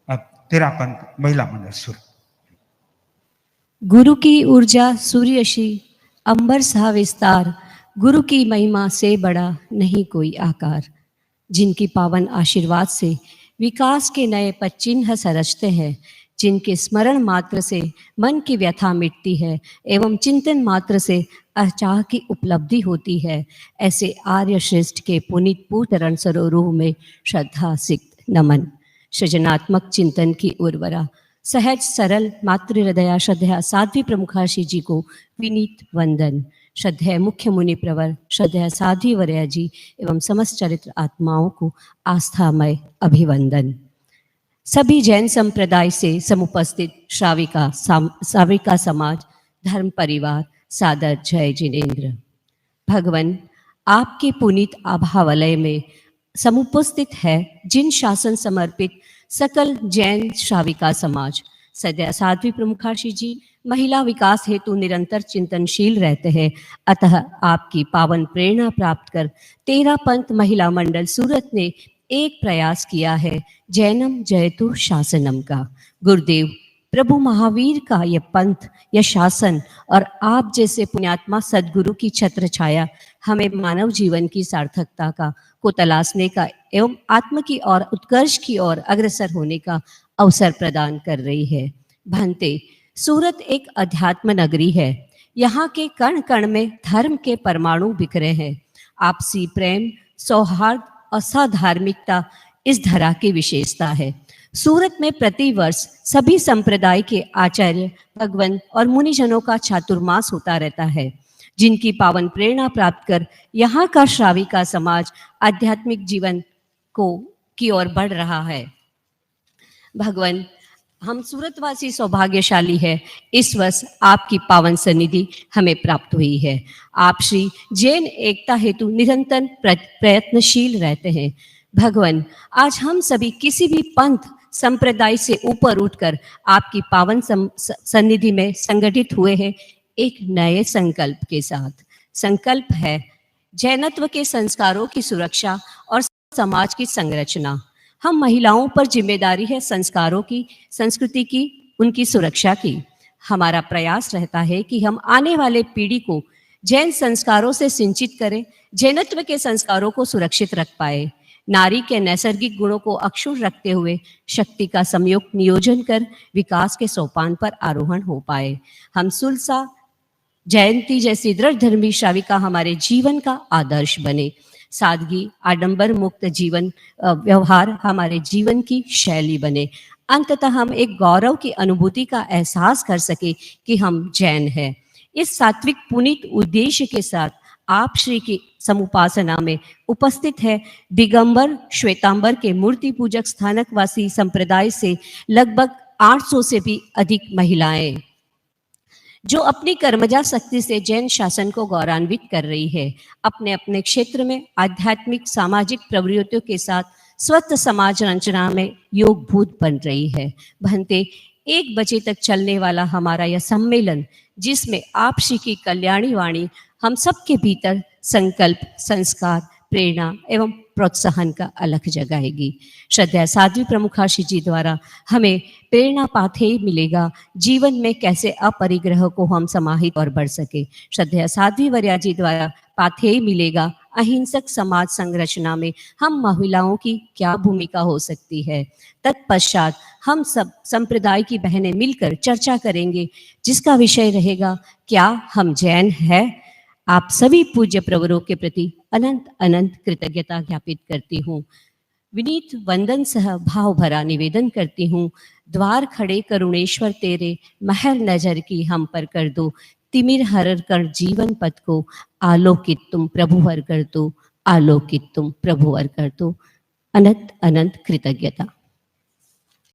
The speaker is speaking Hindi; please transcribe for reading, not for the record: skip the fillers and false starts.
अब तेरा पंथ महिला मंडल शुरू। गुरु की ऊर्जा सूर्यशी अंबर सा विस्तार, गुरु की महिमा से बड़ा नहीं कोई आकार। जिनकी पावन आशीर्वाद से विकास के नए पच्चिन्ह सरजते हैं, जिनके स्मरण मात्र से मन की व्यथा मिटती है एवं चिंतन मात्र से अचाह की उपलब्धि होती है, ऐसे आर्य श्रेष्ठ के पुनीत पूतरण सरोरूह में श्रद्धा सिक्त नमन। सृजनात्मक चिंतन की उर्वरा सहज सरल मातृ हृदया श्रद्धा साध्वी प्रमुखाशी जी को विनीत वंदन। श्रद्धेय मुख्य मुनि प्रवर श्रद्धेय साध्वी वर्या जी एवं समस्त चरित्र आत्माओं को आस्थामय अभिवंदन। सभी जैन संप्रदाय से समुपस्थित श्राविका समाज धर्म परिवार सादर जय जिनेन्द्र। भगवान आपके पुनीत आभावलय में समुपस्थित है जिन शासन समर्पित सकल जैन श्राविका समाज। सदैव साध्वी प्रमुखाशी जी महिला विकास हेतु निरंतर चिंतनशील रहते हैं, अतः आपकी पावन प्रेरणा प्राप्त कर 13 पंथ महिला मंडल सूरत ने एक प्रयास किया है जैनम जयतु शासनम का। गुरुदेव प्रभु महावीर का यह पंथ, यह शासन और आप जैसे पुण्यात्मा सदगुरु की छत्र छाया हमें मानव जीवन की सार्थकता को तलाशने का एवं आत्म की और उत्कर्ष की ओर अग्रसर होने का अवसर प्रदान कर रही है। भंते, सूरत एक अध्यात्म नगरी है। यहाँ के कण कण में धर्म के परमाणु बिखरे हैं। आपसी प्रेम, सौहार्द और साधार्मिकता इस धरा की विशेषता है। सूरत में प्रतिवर्ष सभी संप्रदाय के आचार्य, भगवंत और मुनिजनों का चातुर्मास होता रहता है, जिनकी पावन प्रेरणा प्राप्त कर यहाँ का श्राविका समाज आध्यात्मिक जीवन की ओर बढ़ रहा है। भगवान, हम सूरतवासी सौभाग्यशाली है, इस वर्ष आपकी पावन सन्निधि हमें प्राप्त हुई है। आप श्री जैन एकता हेतु निरंतर प्रयत्नशील रहते हैं। भगवान, आज हम सभी किसी भी पंथ संप्रदाय से ऊपर उठकर आपकी पावन सन्निधि में संगठित हुए हैं एक नए संकल्प के साथ। संकल्प है जैनत्व के संस्कारों की सुरक्षा और समाज की संरचना। हम महिलाओं पर जिम्मेदारी है संस्कारों की, संस्कृति की, उनकी सुरक्षा की। हमारा प्रयास रहता है कि हम आने वाले पीढ़ी को जैन संस्कारों से सिंचित करें, जैनत्व के संस्कारों को सुरक्षित रख पाए, नारी के नैसर्गिक गुणों को अक्षुण्ण रखते हुए शक्ति का संयुक्त नियोजन कर विकास के सोपान पर आरोहण हो पाए। हम सुलसा जयंती जैसी दृढ़ धर्मी श्राविका हमारे जीवन का आदर्श बने। सादगी, आडंबर मुक्त जीवन व्यवहार हमारे जीवन की शैली बने। अंततः हम एक गौरव की अनुभूति का एहसास कर सके कि हम जैन हैं। इस सात्विक पुनीत उद्देश्य के साथ आप श्री की समुपासना में उपस्थित है दिगंबर श्वेतांबर के मूर्ति पूजक स्थानकवासी संप्रदाय से लगभग 800 से भी अधिक महिलाएं, जो अपनी कर्मजा शक्ति से जैन शासन को गौरवान्वित कर रही है। अपने अपने क्षेत्र में आध्यात्मिक सामाजिक प्रवृत्तियों के साथ स्वस्थ समाज रचना में योगभूत बन रही है। भंते, 1 बजे तक चलने वाला हमारा यह सम्मेलन, जिसमें आप श्री की कल्याणी वाणी हम सबके भीतर संकल्प, संस्कार, प्रेरणा एवं प्रोत्साहन का अलख जगाएगी। श्रद्धेय साध्वी प्रमुखाशी जी द्वारा हमें प्रेरणा पाथेय मिलेगा जीवन में कैसे अपरिग्रह को हम समाहित और बढ़ सके। श्रद्धेय साध्वी वर्या जी द्वारा पाथेय मिलेगा अहिंसक समाज संरचना में हम महिलाओं की क्या भूमिका हो सकती है। तत्पश्चात हम सब संप्रदाय की बहनें मिलकर चर्चा करेंगे, जिसका विषय रहेगा क्या हम जैन हैं। आप सभी पूज्य प्रवरों के प्रति अनंत अनंत कृतज्ञता ज्ञापित करती हूँ। विनीत वंदन सह भाव भरा निवेदन करती हूँ। द्वार खड़े करुणेश्वर तेरे, महर नजर की हम पर कर दो। तिमिर हर कर जीवन पथ को, आलोकित तुम प्रभुवर कर दो, आलोकित तुम प्रभुवर कर दो। अनंत अनंत कृतज्ञता।